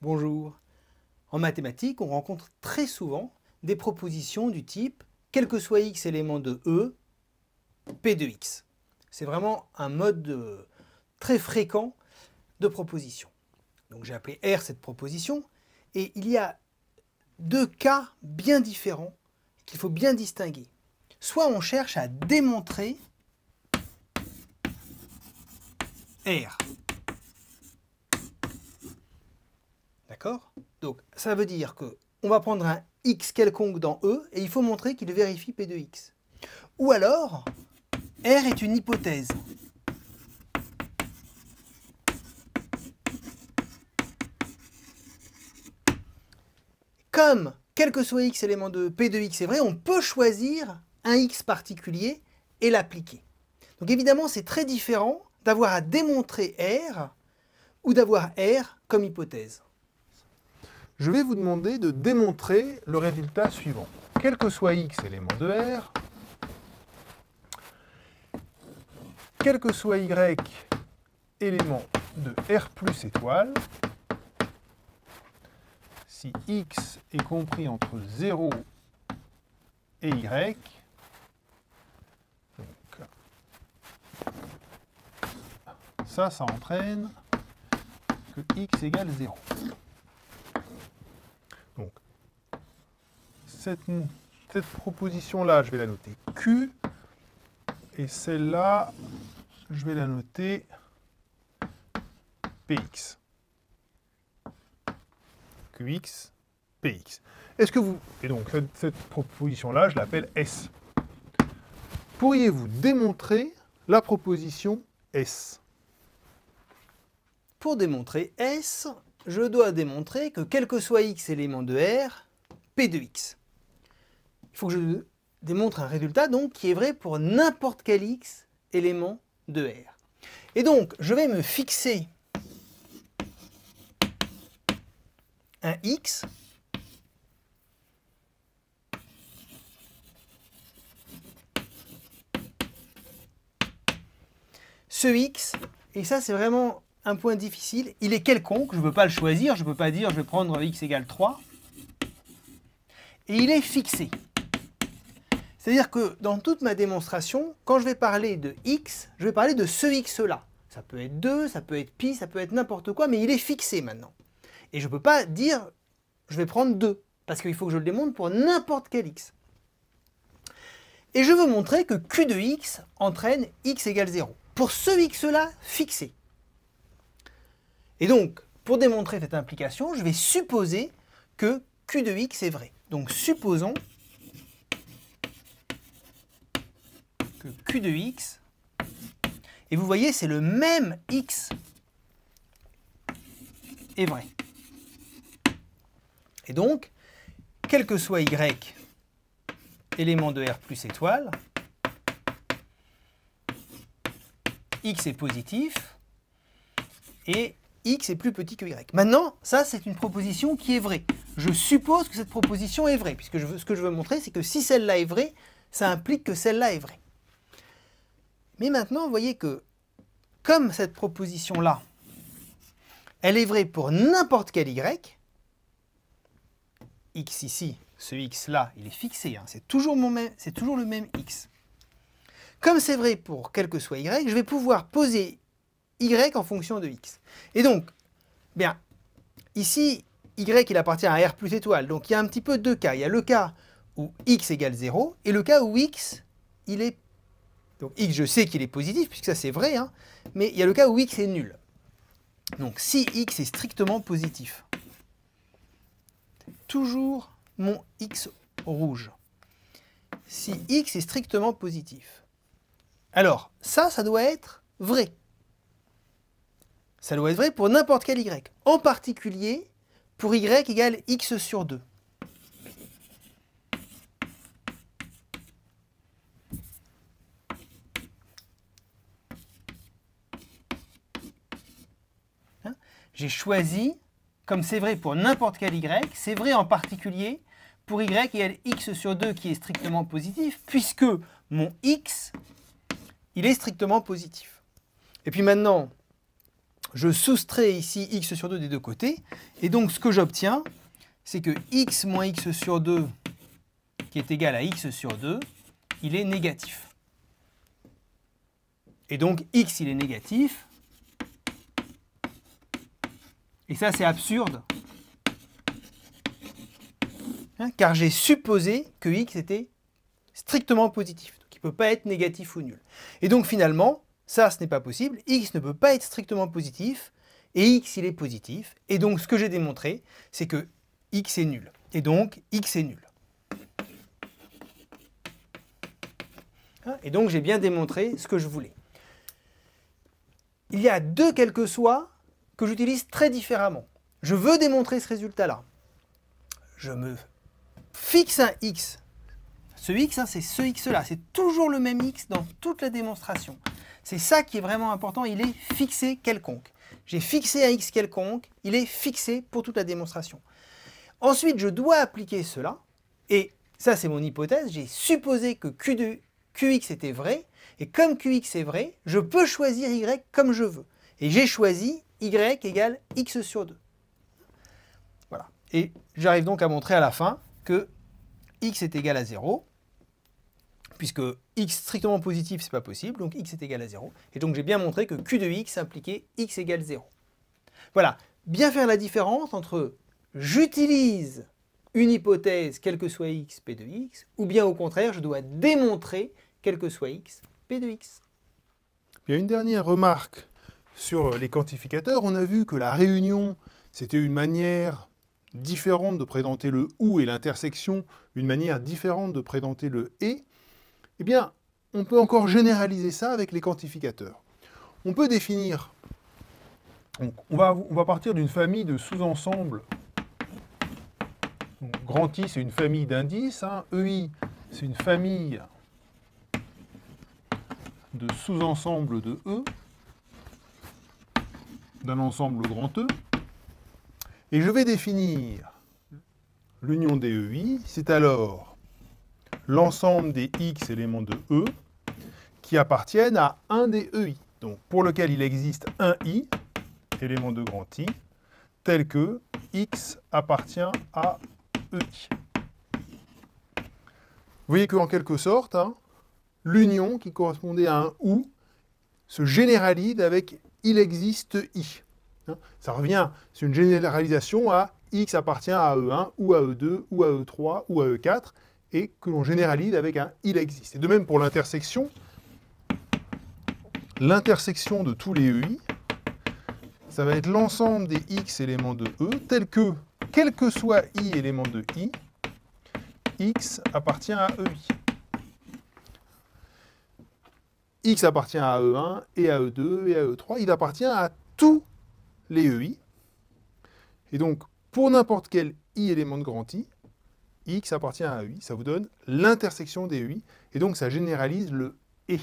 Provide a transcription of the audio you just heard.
Bonjour. En mathématiques, on rencontre très souvent des propositions du type quel que soit x élément de E, P de x. C'est vraiment un mode très fréquent de proposition. Donc j'ai appelé R cette proposition, et il y a deux cas bien différents qu'il faut bien distinguer. Soit on cherche à démontrer R. D'accord? Donc ça veut dire qu'on va prendre un x quelconque dans E et il faut montrer qu'il vérifie P de x. Ou alors, R est une hypothèse. Comme quel que soit x élément de P de x est vrai, on peut choisir un x particulier et l'appliquer. Donc évidemment, c'est très différent d'avoir à démontrer R ou d'avoir R comme hypothèse. Je vais vous demander de démontrer le résultat suivant. Quel que soit x élément de R, quel que soit y élément de R plus étoile, si x est compris entre 0 et y, donc, ça entraîne que x égale 0. Donc, cette proposition-là, je vais la noter Q, et celle-là, je vais la noter Px. Qx, Px. Est-ce que vous... Et donc, cette proposition-là, je l'appelle S. Pourriez-vous démontrer la proposition S? Pour démontrer S, je dois démontrer que quel que soit x élément de R, P de x. Il faut que je démontre un résultat donc qui est vrai pour n'importe quel x élément de R. Et donc, je vais me fixer un x ce x, et ça c'est vraiment un point difficile, il est quelconque, je ne peux pas le choisir, je ne peux pas dire je vais prendre x égale 3, et il est fixé. C'est-à-dire que dans toute ma démonstration, quand je vais parler de x, je vais parler de ce x-là. Ça peut être 2, ça peut être pi, ça peut être n'importe quoi, mais il est fixé maintenant. Et je ne peux pas dire je vais prendre 2, parce qu'il faut que je le démontre pour n'importe quel x. Et je veux montrer que q de x entraîne x égale 0, pour ce x-là fixé. Et donc, pour démontrer cette implication, je vais supposer que q de x est vrai. Donc supposons que q de x, et vous voyez c'est le même x est vrai. Et donc, quel que soit y élément de R plus étoile, x est positif et x est plus petit que y. Maintenant, ça c'est une proposition qui est vraie. Je suppose que cette proposition est vraie, puisque ce que je veux montrer, c'est que si celle-là est vraie, ça implique que celle-là est vraie. Mais maintenant, vous voyez que, comme cette proposition-là, elle est vraie pour n'importe quel y, x ici, ce x-là, il est fixé, hein, c'est toujours le même x. Comme c'est vrai pour quel que soit y, je vais pouvoir poser y en fonction de x. Et donc, bien, ici, y il appartient à R plus étoile, donc il y a un petit peu deux cas. Il y a le cas où x égale 0, et le cas où x, il est... Donc x, je sais qu'il est positif, puisque ça c'est vrai, hein, mais il y a le cas où x est nul. Donc si x est strictement positif, toujours mon x rouge, si x est strictement positif, alors ça doit être vrai. Ça doit être vrai pour n'importe quel y, en particulier pour y égale x sur 2. Hein? J'ai choisi, comme c'est vrai pour n'importe quel y, c'est vrai en particulier pour y égale x sur 2 qui est strictement positif, puisque mon x, il est strictement positif. Et puis maintenant, je soustrais ici x sur 2 des deux côtés, et donc ce que j'obtiens, c'est que x moins x sur 2, qui est égal à x sur 2, il est négatif. Et donc x, il est négatif, et ça c'est absurde, hein, car j'ai supposé que x était strictement positif, donc il ne peut pas être négatif ou nul. Et donc finalement, ça ce n'est pas possible, x ne peut pas être strictement positif, et x il est positif, et donc ce que j'ai démontré, c'est que x est nul, et donc x est nul. Hein, et donc j'ai bien démontré ce que je voulais. Il y a deux quel que soit que j'utilise très différemment. Je veux démontrer ce résultat-là. Je me fixe un x. Ce x, hein, c'est ce x-là. C'est toujours le même x dans toute la démonstration. C'est ça qui est vraiment important. Il est fixé quelconque. J'ai fixé un x quelconque. Il est fixé pour toute la démonstration. Ensuite, je dois appliquer cela. Et ça, c'est mon hypothèse. J'ai supposé que qx était vrai. Et comme qx est vrai, je peux choisir y comme je veux. Et j'ai choisi y égale x sur 2. Voilà. Et j'arrive donc à montrer à la fin que x est égal à 0, puisque x strictement positif, c'est pas possible, donc x est égal à 0. Et donc j'ai bien montré que q de x impliquait x égale 0. Voilà. Bien faire la différence entre j'utilise une hypothèse, quel que soit x, p de x, ou bien au contraire, je dois démontrer, quel que soit x, p de x. Il y a une dernière remarque sur les quantificateurs. On a vu que la réunion, c'était une manière différente de présenter le ou et l'intersection, une manière différente de présenter le et. Eh bien, on peut encore généraliser ça avec les quantificateurs. On peut définir, donc on va partir d'une famille de sous-ensembles. Grand I, c'est une famille d'indices, hein. EI, c'est une famille de sous-ensembles de E, d'un ensemble grand E. Et je vais définir l'union des EI, c'est alors l'ensemble des X éléments de E qui appartiennent à un des EI, donc pour lequel il existe un I, élément de grand I, tel que X appartient à EI. Vous voyez qu'en quelque sorte, hein, l'union qui correspondait à un OU se généralise avec il existe I. Hein, ça revient, c'est une généralisation à X appartient à E1 ou à E2 ou à E3 ou à E4 et que l'on généralise avec un il existe. Et de même pour l'intersection de tous les EI, ça va être l'ensemble des X éléments de E tel que, quel que soit I élément de I, X appartient à EI. X appartient à E1 et à E2 et à E3. Il appartient à tous les EI. Et donc, pour n'importe quel I élément de grand I, X appartient à EI. Ça vous donne l'intersection des EI. Et donc, ça généralise le E.